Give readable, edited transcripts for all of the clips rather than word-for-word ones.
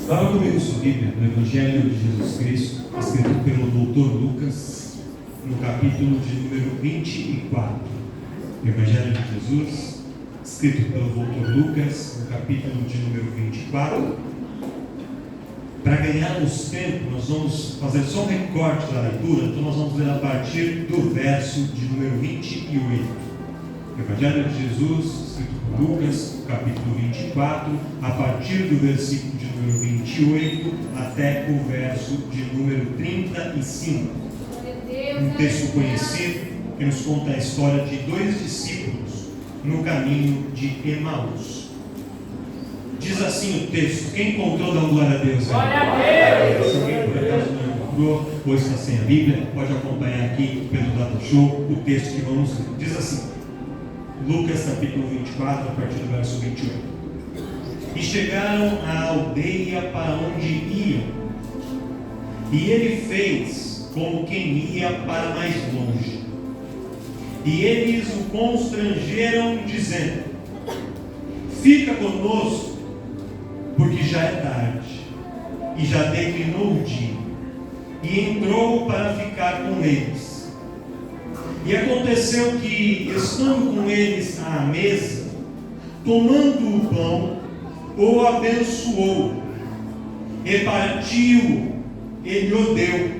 Abra comigo sua Bíblia no Evangelho de Jesus Cristo, escrito pelo Dr. Lucas, no capítulo de número 24. Evangelho de Jesus, escrito pelo Dr. Lucas, no capítulo de número 24. Para ganharmos tempo, nós vamos fazer só um recorte da leitura, então nós vamos ler a partir do verso de número 28. Evangelho de Jesus, escrito por Lucas, capítulo 24, a partir do versículo de número 28 até o verso de número 35. Um texto conhecido que nos conta a história de dois discípulos no caminho de Emaús. Diz assim o texto. Quem encontrou, dá glória a Deus. Glória a Deus! Se alguém por acaso não encontrou, ou está sem a Bíblia, pode acompanhar aqui pelo Data Show o texto que vamos ler. Diz assim, Lucas capítulo 24, a partir do verso 28. E chegaram à aldeia para onde iam, e ele fez como quem ia para mais longe. E eles o constrangeram, dizendo: fica conosco, porque já é tarde, e já declinou o dia. E entrou para ficar com eles. E aconteceu que, estando com eles à mesa, tomando o pão, o abençoou, e partiu, ele o deu,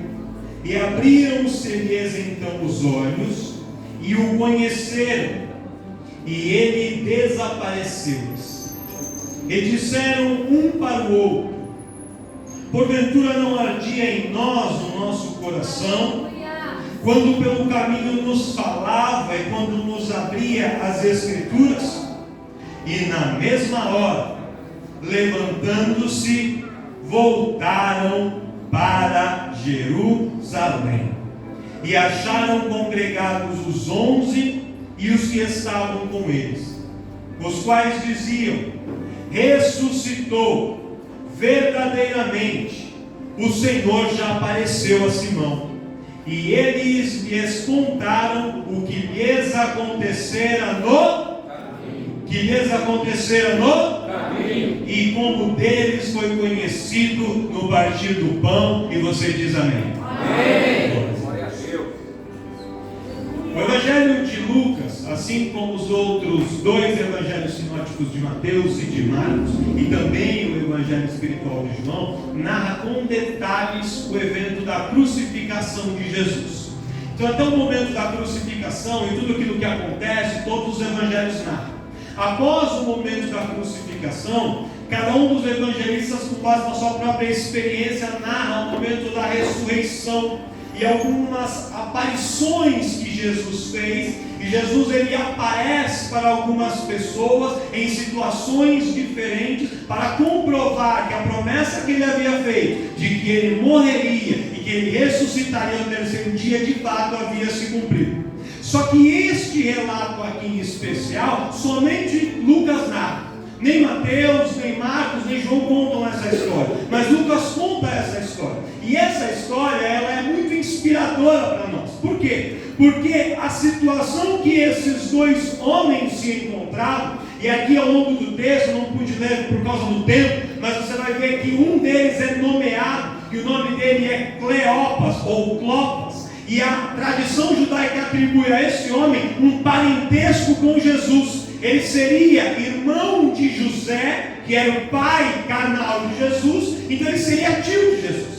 e abriram-se-lhes então os olhos, e o conheceram, e ele desapareceu-lhes. E disseram um para o outro: porventura não ardia em nós o nosso coração, quando pelo caminho nos falava e quando nos abria as Escrituras? E na mesma hora, levantando-se, voltaram para Jerusalém. E acharam congregados os 11 e os que estavam com eles, os quais diziam: ressuscitou, verdadeiramente, o Senhor já apareceu a Simão. E eles lhes contaram o que lhes acontecera no caminho, e como deles foi conhecido no partir do pão. E você diz amém. Amém. Glória a Deus. O Evangelho de Lucas, assim como os outros dois evangelhos sinóticos de Mateus e de Marcos, e também o Evangelho espiritual de João, narra com detalhes o evento da crucificação de Jesus. Então, até o momento da crucificação e tudo aquilo que acontece, todos os evangelhos narram. Após o momento da crucificação, cada um dos evangelistas, com base na sua própria experiência, narra o momento da ressurreição e algumas aparições que Jesus fez. E Jesus, ele aparece para algumas pessoas em situações diferentes para comprovar que a promessa que ele havia feito de que ele morreria e que ele ressuscitaria no terceiro dia, de fato havia se cumprido. Só que este relato aqui em especial, somente Lucas narra. Nem Mateus, nem Marcos, nem João contam essa história, mas Lucas conta essa história. E essa história, ela é muito inspiradora para nós. Por quê? Porque a situação que esses dois homens se encontravam, e aqui ao longo do texto, eu não pude ler por causa do tempo, mas você vai ver que um deles é nomeado, e o nome dele é Cleopas, ou Clopas. E a tradição judaica atribui a esse homem um parentesco com Jesus. Ele seria irmão de José, que era o pai carnal de Jesus, então ele seria tio de Jesus.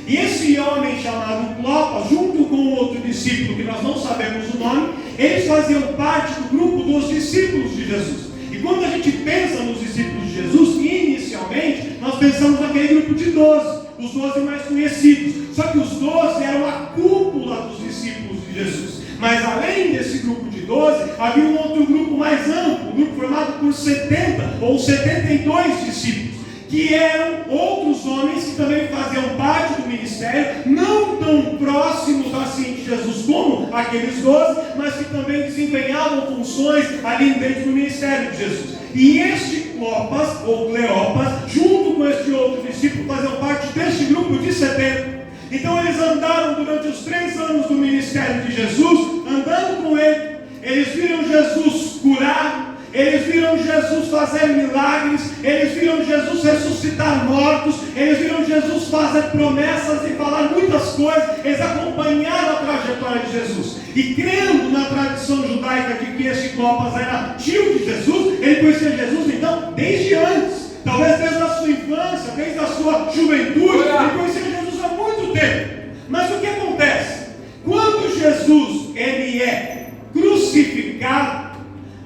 E esse homem chamado Clopas, junto com o outro discípulo, que nós não sabemos o nome, eles faziam parte do grupo dos discípulos de Jesus. E quando a gente pensa nos discípulos de Jesus, inicialmente, nós pensamos naquele grupo de 12, os 12 mais conhecidos. Só que os 12 eram a cúpula dos discípulos de Jesus. Mas além desse grupo de 12, havia um outro grupo mais amplo, um grupo formado por 70 ou 72 discípulos, que eram outros homens que também faziam parte do ministério, não tão próximos assim de Jesus como aqueles 12, mas que também desempenhavam funções ali dentro do ministério de Jesus. E este Clopas, ou Cleopas, junto com este outro discípulo, faziam parte deste grupo de 70. Então eles andaram durante os 3 anos do ministério de Jesus, andando com ele. Eles viram Jesus curar, eles viram Jesus fazer milagres, eles viram Jesus ressuscitar mortos, eles viram Jesus fazer promessas e falar muitas coisas. Eles acompanharam a trajetória de Jesus. E crendo na tradição judaica de que este Cleopas era tio de Jesus, ele conhecia Jesus então desde antes. Talvez desde a sua infância, desde a sua juventude, ele conhecia Jesus há muito tempo. Mas o que acontece? Quando Jesus ele é crucificado,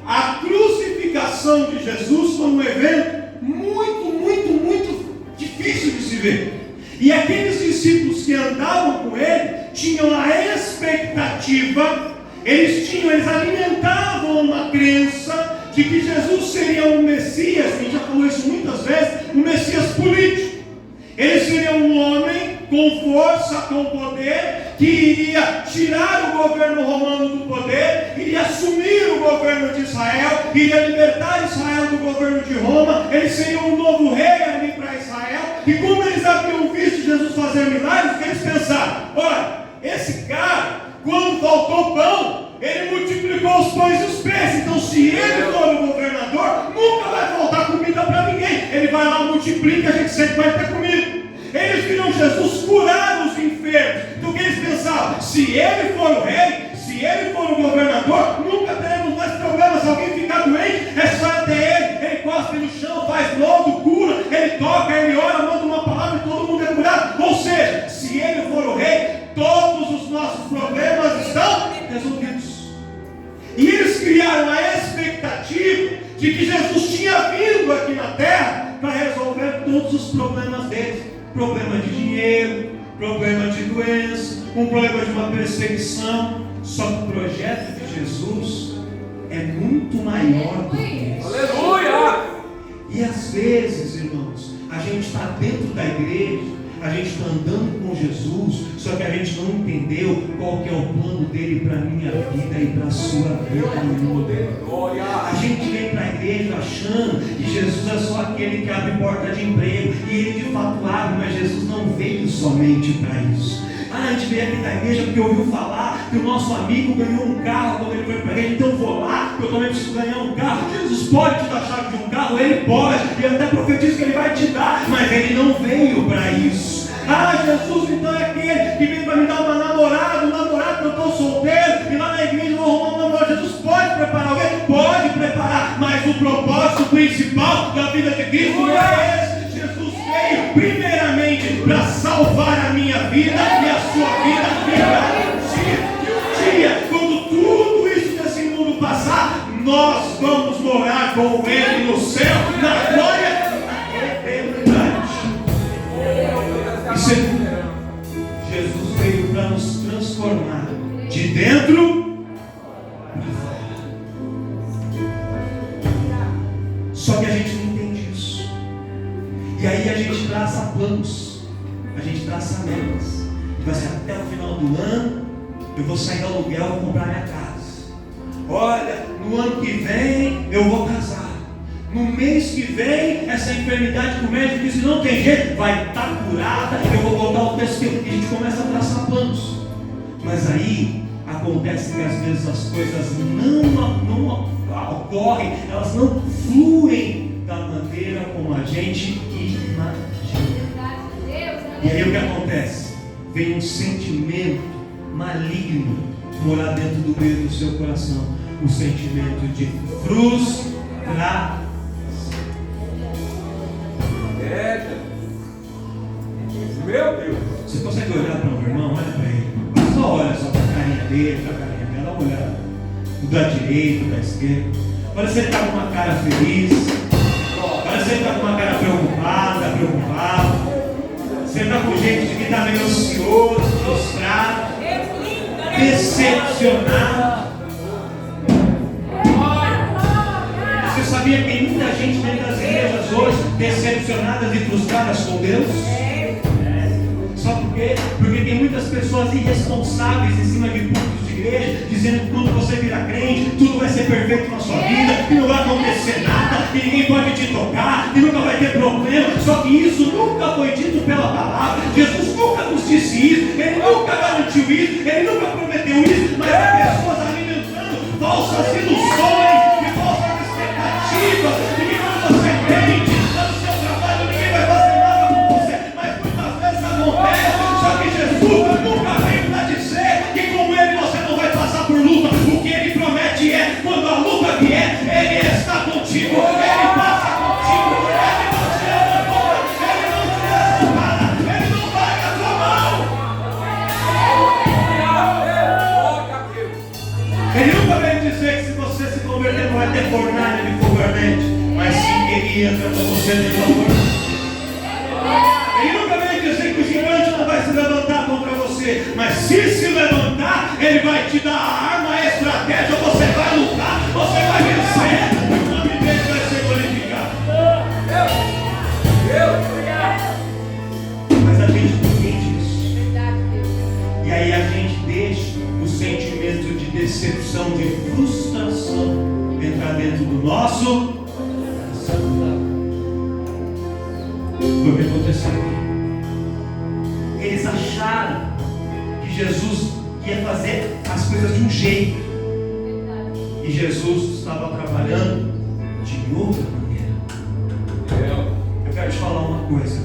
a crucificação de Jesus foi um evento muito difícil de se ver. E aqueles discípulos que andavam com ele tinham a expectativa, eles alimentavam uma crença de que Jesus seria um Messias, a gente já falou isso muitas vezes, um Messias político. Ele seria um homem com força, com poder, que iria tirar o governo romano do poder, iria assumir o governo de Israel, iria libertar Israel do governo de Roma. Ele seria um novo rei ali para Israel. E como eles haviam visto Jesus fazer milagres, eles pensaram: olha, esse cara, quando faltou pão, ele multiplicou os pães e os peixes. Então, se ele for o governador, nunca vai faltar comida para ninguém. Ele vai lá, multiplica, a gente sempre vai ter comida. Eles viram Jesus curar os enfermos. Então o que eles pensavam? Se ele for o rei, se ele for o governador, nunca teremos mais problemas. Se alguém ficar doente, é só até ele. Ele cospe no chão, faz lodo, cura, ele toca, ele ora, manda uma palavra e todo mundo é curado. Ou seja, se ele for o rei, todos os nossos problemas estão resolvidos. E eles criaram a expectativa de que Jesus tinha vindo aqui na terra para resolver todos os problemas deles. Problema de dinheiro, problema de doença, um problema de uma perseguição. Só que o projeto de Jesus é muito maior do que isso. Aleluia! E às vezes, irmãos, a gente está dentro da igreja, a gente está andando com Jesus, só que a gente não entendeu qual que é o plano dele para a minha vida e para a sua vida. A gente vem para a igreja achando que Jesus é só aquele que abre porta de emprego, e ele de fato abre, mas Jesus não veio somente para isso. A gente veio aqui na igreja porque ouviu falar que o nosso amigo ganhou um carro quando ele foi para a igreja, então eu vou lá, eu também preciso ganhar um carro. Jesus pode te dar a chave de um carro? Ele pode, e até profetiza que ele vai te dar, mas ele não veio para isso. Jesus então é aquele que vem para me dar uma namorada, um namorado que eu estou solteiro, e lá na igreja eu vou arrumar um namorado. Jesus pode preparar alguém? Pode preparar, mas o propósito principal da vida de Cristo não é esse. Jesus veio primeiramente para salvar a minha vida e a sua vida, e garantir que um dia, quando tudo isso desse mundo passar, nós vamos morar com Ele no céu, na glória. E segundo, Jesus veio para nos transformar de dentro para fora. Só que a gente não entende isso. E aí a gente traça planos, a gente traça metas. Vai ser até o final do ano, eu vou sair do aluguel e vou comprar minha casa. Olha, no ano que vem eu vou casar. No mês que vem, essa enfermidade que o médico disse não tem jeito, vai estar curada, eu vou botar o texto. E a gente começa a traçar planos. Mas aí acontece que às vezes as coisas não ocorrem, elas não fluem da maneira como a gente imagina. E aí o que acontece? Vem um sentimento maligno morar dentro do meio do seu coração. O sentimento de frustração. Meu Deus! Você consegue olhar para um irmão? Olha para ele. Só olha só para a carinha dele, para a carinha dela. Dá uma olhada. O da direita, o da esquerda. Olha se ele está com uma cara feliz. Olha se ele está com uma cara preocupado. Se ele está com gente de que está meio ansioso, frustrado, decepcionado. Você sabia que tem muita gente dentro das igrejas hoje decepcionadas e frustradas com Deus? Sabe por quê? Porque tem muitas pessoas irresponsáveis em cima de púlpitos de igreja, dizendo que quando você virar crente, tudo vai ser perfeito na sua vida, que não vai acontecer nada, que ninguém pode te tocar, que nunca vai ter problema. Só que isso nunca foi dito pela palavra. Jesus nunca nos disse isso, Ele nunca garantiu isso, Ele nunca prometeu isso, mas há pessoas alimentando falsas ilusões e falsas expectativas. alegria quando você tem valor. Ele nunca vai dizer que o gigante não vai se levantar contra você, mas se levantar, ele vai te dar a arma, a estratégia, você vai lutar, você vai vencer, e o nome dele vai ser glorificado. Mas a gente não entende isso. E aí a gente deixa o sentimento de decepção, de frustração entrar dentro do nosso coração. Foi o que aconteceu aqui. Eles acharam que Jesus ia fazer as coisas de um jeito, e Jesus estava trabalhando de outra maneira. Eu quero te falar uma coisa: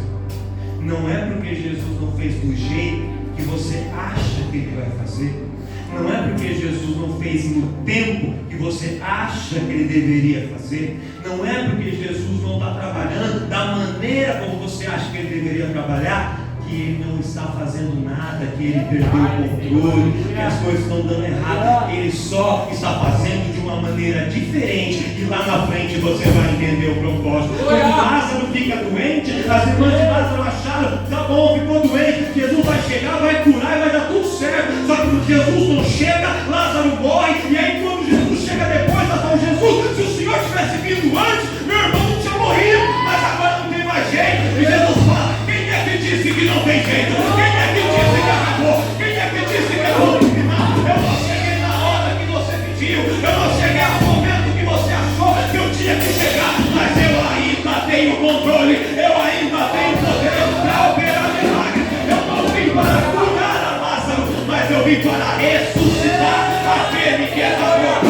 não é porque Jesus não fez do jeito que você acha que ele vai fazer, não é porque Jesus não fez no tempo que você acha que ele deveria fazer, não é porque Jesus não está trabalhando da maneira como você acha que ele deveria trabalhar, que ele não está fazendo nada, que ele perdeu o controle, que as coisas estão dando errado. Ele só está fazendo de uma maneira diferente, e lá na frente você vai entender o propósito. Quando Lázaro fica doente, as irmãs de Lázaro acharam: tá bom, ficou doente, Jesus vai chegar, vai curar e vai dar tudo certo. Só que Jesus não chega, Lázaro morre, e aí quando Jesus chega depois, nós falamos: Jesus, se o Senhor tivesse vindo antes, meu irmão não tinha morrido, mas agora não tem mais jeito. E Jesus fala: quem é que disse que não tem jeito? Quem é que disse que acabou? Quem é que disse que é o final? Eu não cheguei na hora que você pediu, eu não cheguei no momento que você achou que eu tinha que chegar, mas eu ainda tenho controle, eu ainda tenho poder para operar milagres. Eu não vim para curar a Lázaro, mas eu vim para ressuscitar aquele que é da morte.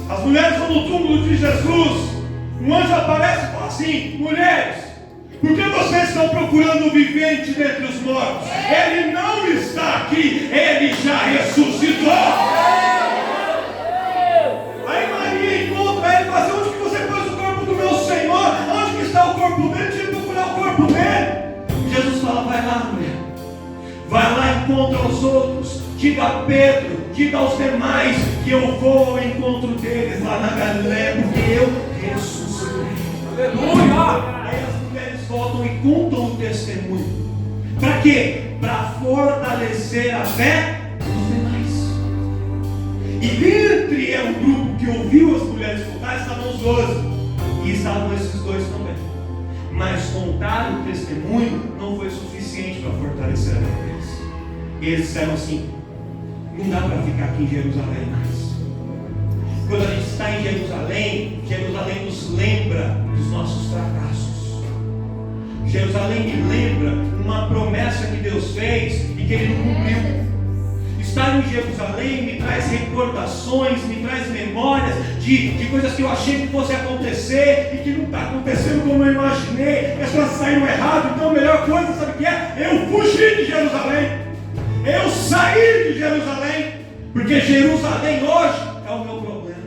As mulheres vão no túmulo de Jesus. Um anjo aparece e fala assim: mulheres, por que vocês estão procurando o vivente dentre os mortos? Ele não está aqui, ele já ressuscitou. Aí Maria encontra ele e fala assim: onde que você pôs o corpo do meu Senhor? Onde que está o corpo dele? Deixa eu procurar o corpo dele. Jesus fala: vai lá, mulher, vai lá e encontra os outros. Diga a Pedro, diga aos demais que eu vou ao encontro deles lá na Galileia, porque eu ressuscitei. Aleluia! Aí as mulheres voltam e contam o testemunho. Para quê? Para fortalecer a fé dos demais. E entre o grupo que ouviu as mulheres contar estavam os 12. E estavam esses dois também. Mas contar o testemunho não foi suficiente para fortalecer a fé deles. E eles disseram assim: não dá para ficar aqui em Jerusalém mais. Quando a gente está em Jerusalém, Jerusalém nos lembra dos nossos fracassos. Jerusalém me lembra uma promessa que Deus fez e que Ele não cumpriu. Estar em Jerusalém me traz recordações, me traz memórias de coisas que eu achei que fosse acontecer e que não está acontecendo como eu imaginei. As coisas saíram errado. Então a melhor coisa, sabe o que é? Eu fugi de Jerusalém. Eu saí de Jerusalém, porque Jerusalém hoje é o meu problema.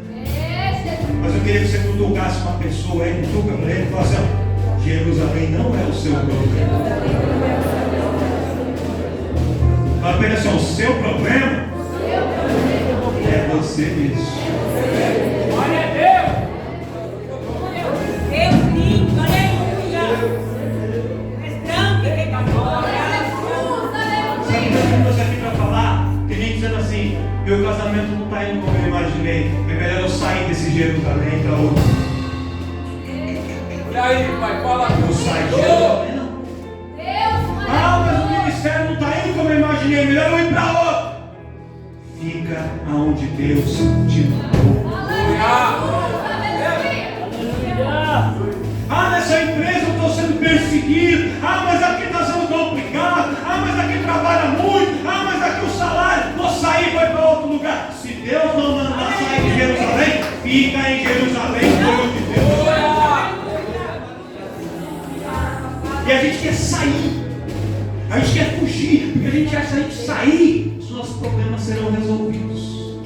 Mas eu queria que você cutucasse uma pessoa aí, cutuca para ele e fala assim: Jerusalém não é o seu problema. Fala para ele assim: o seu problema é você mesmo. Glória a Deus! Deus lindo, aleluia! Meu casamento não está indo como eu imaginei. É melhor eu sair desse Jerusalém para outro. Olha aí, pai, fala. Eu saio de Jerusalém, não. Mas o ministério não está indo como eu imaginei. É melhor eu ir para outro. Fica aonde Deus te mandou. Nessa empresa eu estou sendo perseguido. Mas aqui está sendo complicado. Mas aqui trabalha muito. Mas aqui o salário. Vou sair e vou para outro lugar. Se Deus não mandar sair de Jerusalém, fica em Jerusalém, povo de Deus. E a gente quer sair. A gente quer fugir. Porque a gente acha que se a gente sair, os nossos problemas serão resolvidos.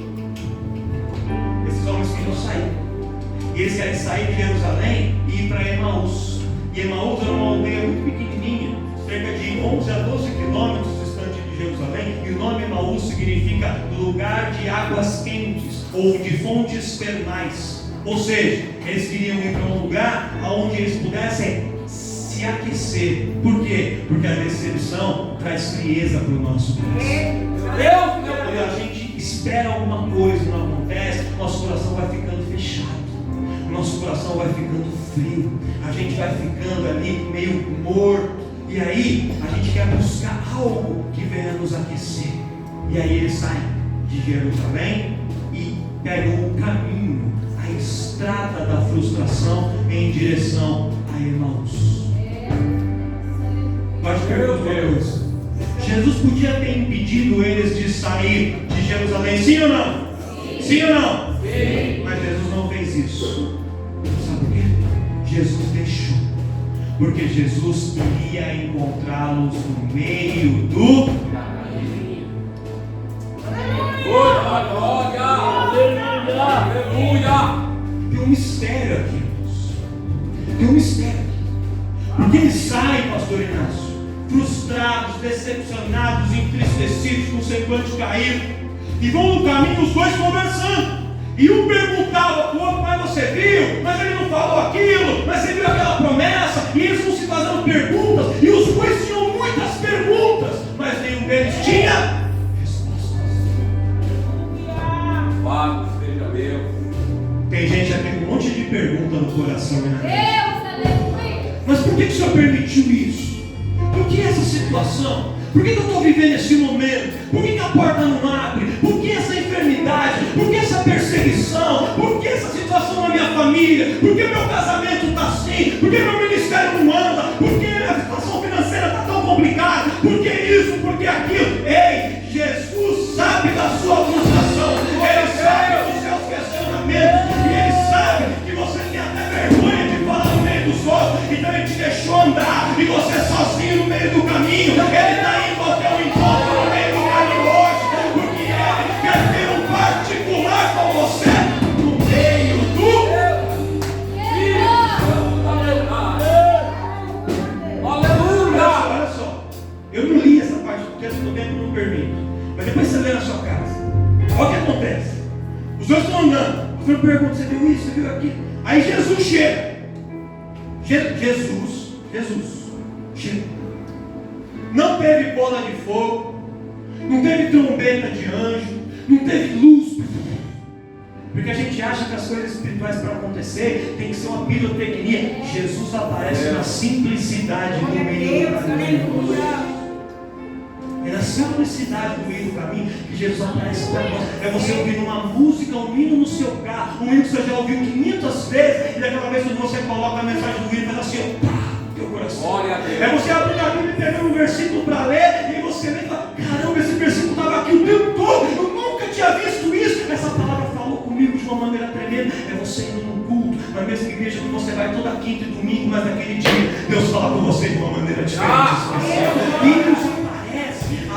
Esses homens queriam sair. E eles querem sair de Jerusalém e ir para Emaús. E Emaús era uma aldeia muito pequenininha, cerca de 11 a 12 quilômetros distante de Jerusalém. E o nome Emaús significa lugar de águas quentes ou de fontes termais. Ou seja, eles queriam ir para um lugar onde eles pudessem se aquecer. Por quê? Porque a decepção traz frieza para o nosso coração. Quando a gente espera alguma coisa e não acontece, nosso coração vai ficando fechado, nosso coração vai ficando frio, a gente vai ficando ali meio morto. E aí a gente quer buscar algo que venha nos aquecer. E aí eles saem de Jerusalém e pegam o caminho, a estrada da frustração em direção a Emaús. Pode perguntar uma coisa. Jesus podia ter impedido eles de sair de Jerusalém, sim ou não? Sim ou não? Sim. Mas Jesus não fez isso. Sabe por quê? Jesus deixou. Porque Jesus iria encontrá-los no meio do caminho. Aleluia! Tem um mistério aqui, irmãos. Tem um mistério aqui. Porque eles saem, pastor Inácio, frustrados, decepcionados, entristecidos, com o semblante caído, e vão no caminho os dois conversando. E um perguntava para o outro: mas você viu? Mas ele não falou aquilo? Mas você viu aquela promessa? E eles vão se fazendo perguntas, e os dois tinham muitas perguntas, mas nenhum deles tinha respostas. Louvado seja Deus. Tem gente aqui com um monte de pergunta no coração, né? Mas por que o Senhor permitiu isso? Por que essa situação? Por que eu estou vivendo esse momento? Por que a porta não abre? Por que essa enfermidade? Por que essa perseguição? Por que essa situação na minha família? Por que meu casamento está assim? Por que meu ministério não anda? Por que a situação financeira está tão complicada? Por que isso? Por que aquilo? Ei, Jesus sabe da sua frustração. Ele sabe dos seus questionamentos. E Ele sabe que você tem até vergonha de falar no meio dos outros. Então Ele te deixou andar. E você sozinho no meio do caminho. Ele está indo ao teu encontro no meio do caminho hoje. Porque Ele quer ter um particular com você no meio do Aleluia! Olha só, eu não li essa parte porque o tempo não permite. Mas depois você lê na sua casa. Olha o que acontece. Os dois estão andando. O senhor pergunta: você viu isso? Você viu aquilo? Aí Jesus chega. Jesus chega. Não teve bola de fogo, não teve trombeta de anjo, não teve luz. Porque a gente acha que as coisas espirituais para acontecer tem que ser uma pirotecnia. Jesus aparece na simplicidade do meio do caminho. É na simplicidade do meio do caminho que Jesus aparece para nós. É você ouvir uma música, um hino no seu carro, um hino que você já ouviu 500 vezes, e daquela vez quando você coloca a mensagem do hino, faz assim, pá, teu coração. É você abrir a Bíblia e pegar um versículo para ler, e você lê e fala: caramba, esse versículo estava aqui o tempo todo, eu nunca tinha visto isso. Essa palavra falou comigo de uma maneira tremenda. É você indo num culto, na mesma igreja que você vai toda quinta e domingo, mas naquele dia Deus fala com você de uma maneira diferente, especial. E Deus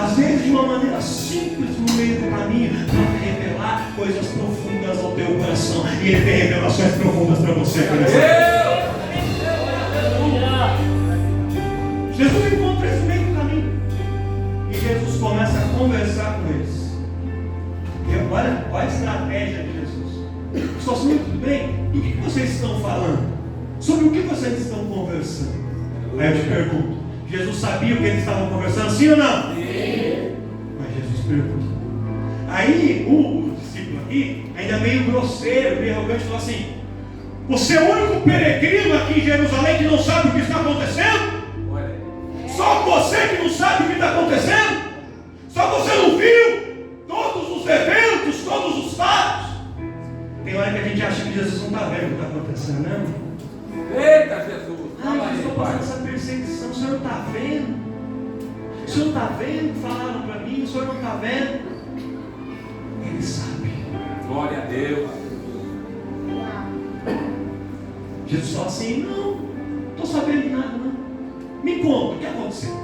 às vezes de uma maneira simples no meio do caminho, para revelar coisas profundas ao teu coração. E Ele tem revelações profundas para você, coração. Jesus encontra esse meio do caminho. E Jesus começa a conversar com eles. E olha a estratégia de Jesus. Pessoal, tudo bem? Do que vocês estão falando? Sobre o que vocês estão conversando? Aí eu te pergunto: Jesus sabia o que eles estavam conversando, sim ou não? Sim. Mas Jesus pergunta. Aí o discípulo aqui, ainda meio grosseiro, meio arrogante, falou assim: você é o único peregrino aqui em Jerusalém que não sabe o que está acontecendo? Só você que não sabe o que está acontecendo? Só você não viu todos os eventos, todos os fatos? Tem hora que a gente acha que Jesus não está vendo o que está acontecendo, né? Eita, Jesus! Eu estou passando essa perseguição, o senhor não está vendo? O senhor não está vendo? Falaram para mim, o senhor não está vendo? Ele sabe. Glória a Deus. Jesus fala assim: não estou sabendo de nada, não. Me conta, o que aconteceu?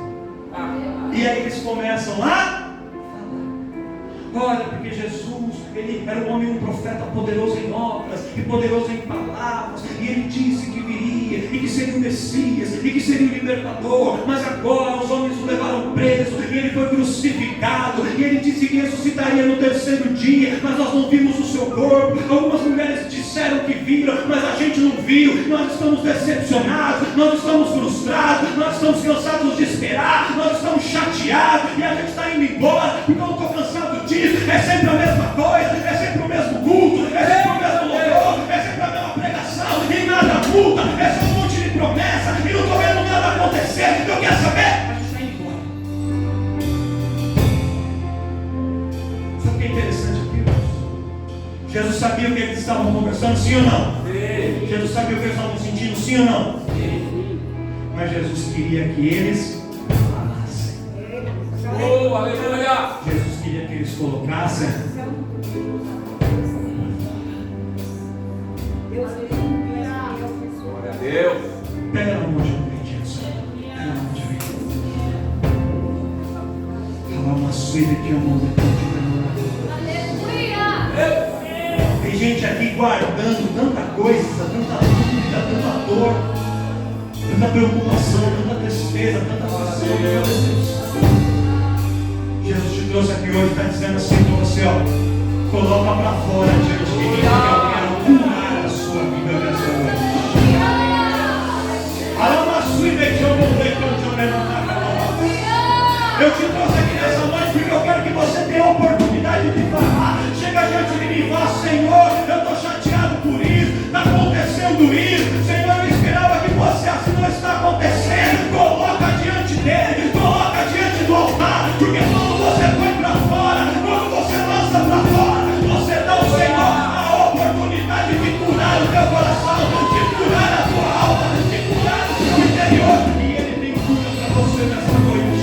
E aí eles começam a falar. Olha, porque Jesus, ele era um homem, um profeta poderoso em obras e poderoso em palavras. seria o Messias e que seria o libertador, mas agora os homens o levaram preso e ele foi crucificado, e ele disse que ressuscitaria no terceiro dia, mas nós não vimos o seu corpo. Algumas mulheres disseram que viram, mas a gente não viu. Nós estamos decepcionados, nós estamos frustrados, nós estamos cansados de esperar, nós estamos chateados e a gente está indo embora porque eu estou cansado disso. É sempre a mesma coisa, é sempre o mesmo culto, é sempre o mesmo louvor, é sempre a mesma pregação e nada muda, é só um monte de promessa e não estou vendo nada acontecer. Eu quero saber, a gente está indo embora. Sabe o que é interessante aqui, irmãos? Jesus sabia o que eles estavam conversando, sim ou não? Sim. Jesus sabia o que eles estavam sentindo, sim ou não? Sim. Mas Jesus queria que eles falassem. Oh, aleluia! Jesus queria que eles colocassem. Glória a Deus. Pega na mão de alguém, Jesus. Pega na mão de alguém. Fala uma suída que eu mando aqui. Aleluia! Tem gente aqui guardando tanta coisa, tanta dúvida, tanta dor, tanta preocupação, tanta tristeza, tanta aflição, meu Deus. Jesus te trouxe aqui hoje, está dizendo assim para você, ó, coloca para fora diante de mim, que eu quero curar a sua vida nessa noite. Eu te trouxe aqui nessa noite porque eu quero que você tenha a oportunidade de falar. Chega diante de mim e fala: Senhor, eu estou chateado por isso, está acontecendo isso. Senhor, eu esperava que fosse assim, não está acontecendo. Coloca diante dele, coloca diante do altar, porque quando você põe para fora, quando você lança para fora, você dá ao Senhor a oportunidade de curar o teu coração, de curar a tua alma, de curar o teu interior. E ele tem cura para você nessa noite.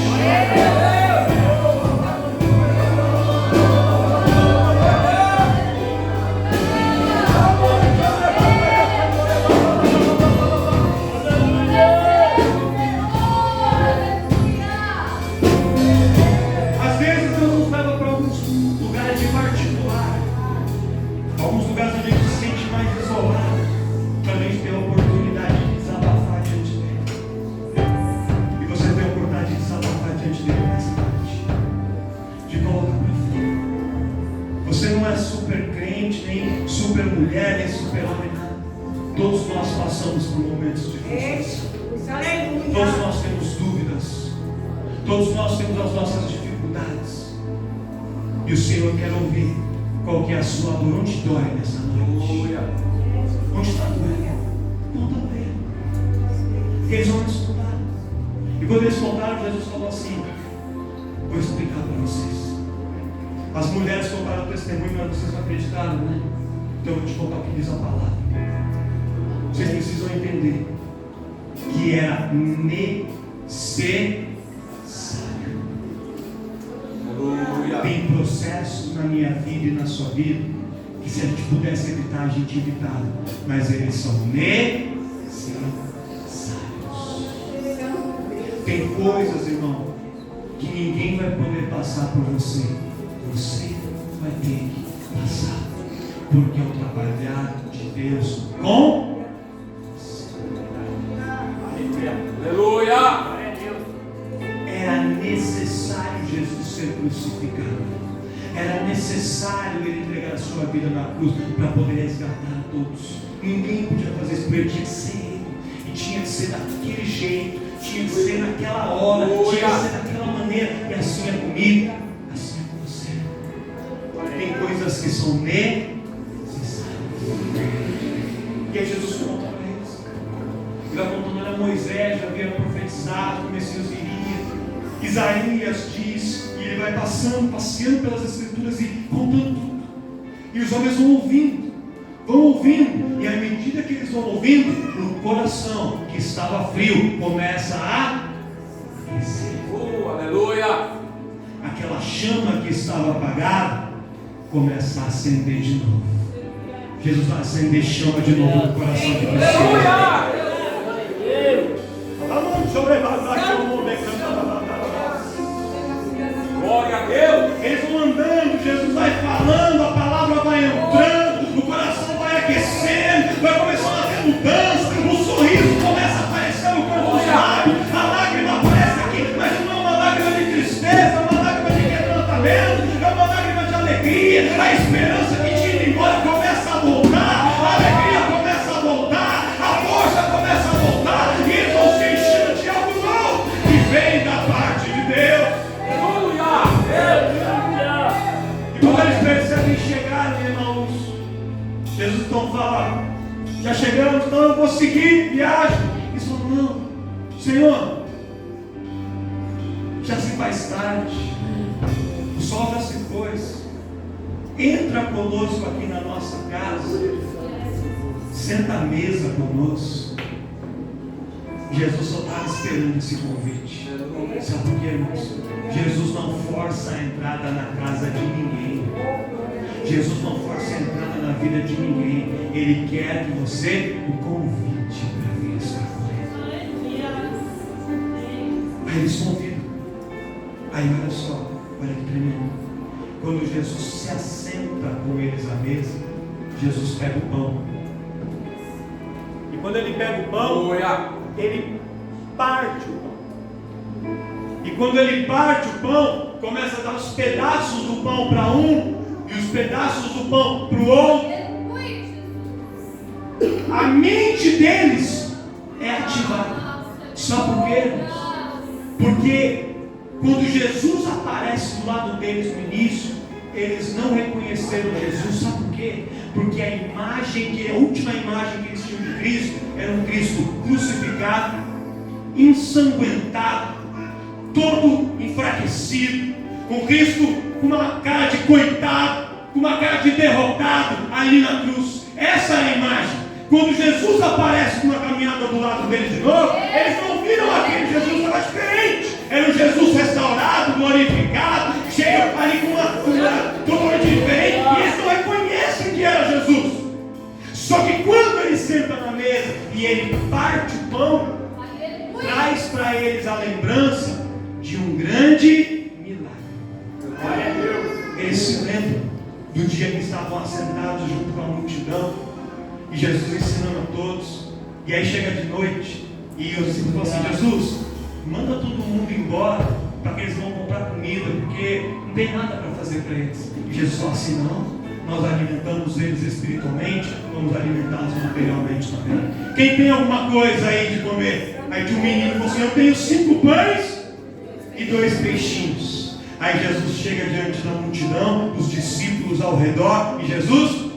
Mulher, nem super-homem, todos nós passamos por momentos de frustração. Todos nós temos dúvidas. Todos nós temos as nossas dificuldades. E o Senhor quer ouvir qual que é a sua dor. Onde dói nessa noite? Onde está doendo? Não está doendo. Eles vão estudar. E quando eles contaram, Jesus falou assim: vou explicar para vocês. As mulheres contaram o testemunho, mas vocês não acreditaram, né? Então eu vou te contar o que diz a palavra. Vocês precisam entender que era necessário. Aleluia. Tem processos na minha vida e na sua vida que, se a gente pudesse evitar, a gente evitava, mas eles são necessários. Tem coisas, irmão, que ninguém vai poder passar por você. Você vai ter que passar. Porque é o trabalhar de Deus com aleluia. Era necessário Jesus ser crucificado. Era necessário ele entregar a sua vida na cruz para poder resgatar a todos. Ninguém podia fazer isso, porque tinha que ser ele. E tinha que ser daquele jeito, tinha que ser naquela hora, tinha que ser daquela maneira. E assim é comigo, assim é com você. Tem coisas que são necessárias. E aí Jesus conta para eles. Ele vai contando: olha, Moisés já havia profetizado que o Messias viria. Isaías diz, e ele vai passeando pelas escrituras e contando tudo. E os homens vão ouvindo. E à medida que eles vão ouvindo, o coração que estava frio começa a aquecer. Aleluia! Aquela chama que estava apagada começa a acender de novo. Jesus vai acender chama de novo no coração de você. Aleluia! Glória a Deus! Eles vão andando, Jesus vai falando, a palavra vai entrando, o coração vai aquecendo, vai começando a ter mudança, o sorriso começa a Já chegamos, então eu vou seguir viagem. Eles falaram, não, Senhor, já se faz tarde, o sol já se pôs, entra conosco aqui na nossa casa, senta à mesa conosco. Jesus só estava esperando esse convite. Sabe por quê, irmãos? Jesus não força a entrada na casa de ninguém. Jesus não força a entrada na vida de ninguém. Ele quer que você o convide para vir estar com Ele. Aí eles convidam. Aí olha só, olha que tremendo. Quando Jesus se assenta com eles à mesa, Jesus pega o pão. E quando ele pega o pão, ele parte o pão. E quando ele parte o pão, começa a dar os pedaços do pão para um e os pedaços do pão para o outro. A mente deles é ativada. Sabe por quê? Porque quando Jesus aparece do lado deles no início, eles não reconheceram Jesus. Sabe por quê? Porque a última imagem que eles tinham de Cristo era um Cristo crucificado, ensanguentado, todo enfraquecido, com Cristo com uma cara de coitado, com uma cara de derrotado ali na cruz. Essa é a imagem. Quando Jesus aparece com uma caminhada do lado deles de novo, eles não viram aquele Jesus, estava diferente. Era um Jesus restaurado, glorificado, cheio ali com uma dor diferente, e eles não reconhecem que era Jesus. Só que quando ele senta na mesa e ele parte o pão, traz para eles a lembrança de um grande milagre. Glória a Deus. Eles se lembram do dia que estavam assentados junto com a multidão e Jesus ensinando a todos. E aí chega de noite e os discípulos falam assim: Jesus, manda todo mundo embora para que eles vão comprar comida, porque não tem nada para fazer para eles. E Jesus fala assim: não, nós alimentamos eles espiritualmente, vamos alimentá-los materialmente também. Quem tem alguma coisa aí de comer? Aí tinha um menino falou assim: eu tenho 5 pães e 2 peixinhos. Aí Jesus chega diante da multidão, os discípulos ao redor, e Jesus,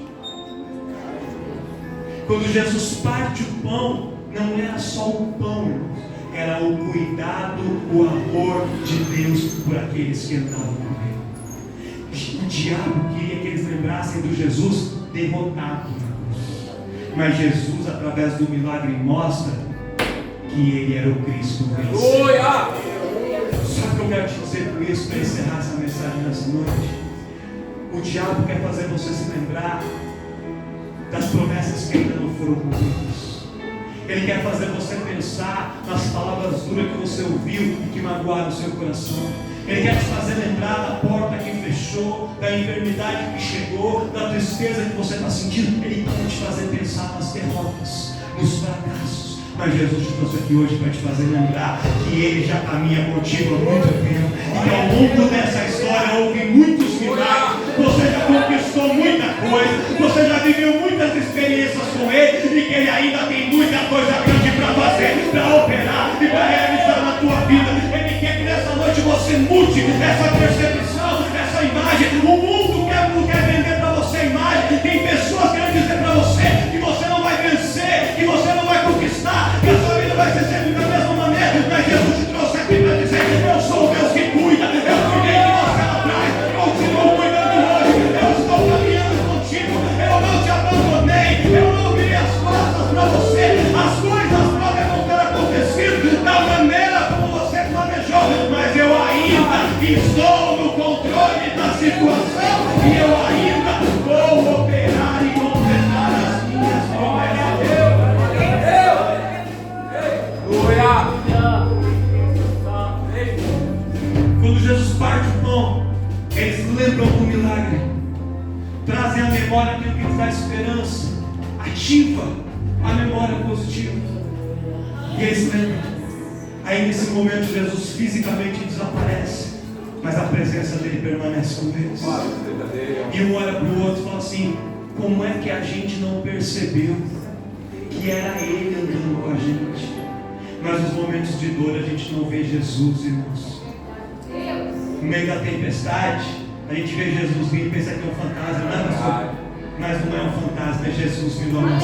quando Jesus parte o pão, não era só o pão, irmãos, era o cuidado, o amor de Deus por aqueles que andavam com Ele. O diabo queria que eles lembrassem do Jesus derrotado na cruz, mas Jesus, através do milagre, mostra que Ele era o Cristo vencedor. Sabe o que eu quero te dizer com isso, para encerrar essa mensagem nessa noite? O diabo quer fazer você se lembrar das promessas que ainda não foram cumpridas. Ele quer fazer você pensar nas palavras duras que você ouviu e que magoaram o seu coração. Ele quer te fazer lembrar da porta que fechou, da enfermidade que chegou, da tristeza que você está sentindo. Ele quer te fazer pensar nas derrotas, nos fracassos. Mas Jesus te trouxe aqui hoje para te fazer lembrar que Ele já caminha contigo há muito tempo. E ao longo dessa história houve muitos milagres. Você já conquistou muita coisa. Você já viveu muitas experiências com Ele. E que Ele ainda tem muita coisa grande para fazer, para operar e para realizar na tua vida. Ele quer que nessa noite você mude essa percepção, essa imagem. O mundo quer vender para você a imagem. Tem pessoas querendo dizer para você que você não vai vencer, que você não vai conquistar, que a sua vida vai ser sempre da mesma maneira. Mas Jesus te trouxe aqui para dizer: eu sou o Deus que cuida, eu cuidei de você lá atrás, eu continuo cuidando hoje, eu estou caminhando contigo, eu não te abandonei, eu não virei as costas para você. As coisas podem não ter acontecido da maneira como você planejou, mas eu ainda estou no controle da situação e eu ainda vou operar e completar as minhas promessas. Quando Jesus parte o pão, eles lembram do milagre, trazem a memória aquilo que lhes dá esperança, ativa a memória positiva, e eles lembram. Aí nesse momento Jesus fisicamente desaparece, mas a presença dele permanece com eles. E um olha para o outro e fala assim: como é que a gente não percebeu que era Ele andando com a gente? Mas nos momentos de dor a gente não vê Jesus, irmãos. No meio da tempestade, a gente vê Jesus vindo e pensa que é um fantasma, não é, pastor? Mas não é um fantasma, é Jesus vindo a nós.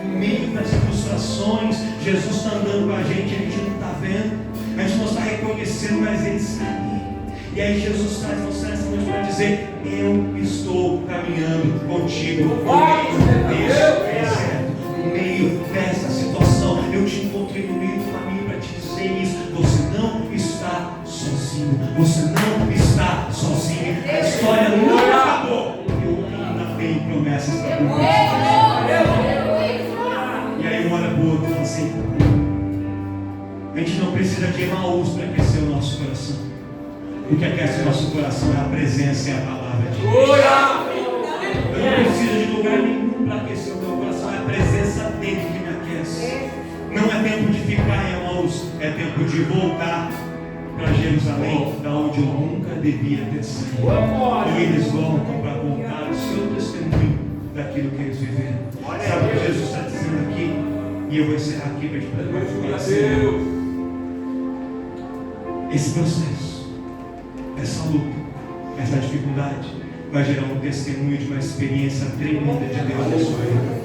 No meio das frustrações, Jesus está andando com a gente não está vendo, a gente não está reconhecendo, mas Ele está ali. E aí Jesus traz você essa noite para dizer: eu estou caminhando contigo no meio desse deserto, no meio dessa situação. Eu te encontrei no meio do caminho para te dizer isso. Você não está sozinho. Você não está sozinho. A história não acabou. Eu ainda tenho promessas para cumprir. E aí um olha para o outro e fala assim: a gente não precisa de Emaús para aquecer o nosso coração. O que aquece o nosso coração é a presença e a palavra de Deus. Eu não preciso de lugar nenhum para aquecer o meu coração. É a presença dele que me aquece. Não é tempo de ficar em Emaús, é tempo de voltar para Jerusalém, da onde eu nunca devia ter saído. E eles voltam para contar o seu testemunho daquilo que eles viveram. Sabe o que Jesus está dizendo aqui? E eu vou encerrar aqui para te fazer. Esse processo, essa luta, essa dificuldade vai gerar um testemunho de uma experiência tremenda de Deus na sua vida.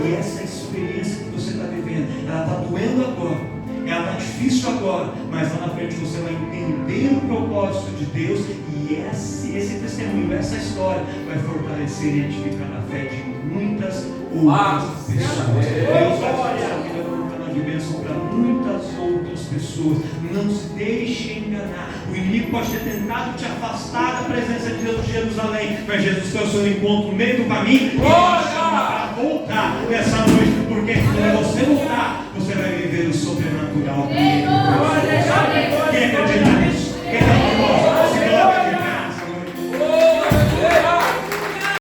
E essa experiência que você está vivendo, ela está doendo agora, ela está difícil agora, mas lá na frente você vai entender o propósito de Deus, e esse testemunho, essa história vai fortalecer e edificar a fé de muitas outras pessoas. Deus vai fazer a vida como um canal de bênção para muitas outras pessoas. Não se deixe enganar. O inimigo pode ter tentado te afastar da presença de Deus em Jerusalém, mas Jesus foi o seu encontro no meio do caminho e te chama para voltar nessa noite, porque quando você voltar, você vai viver o sobrenatural. Quem acredita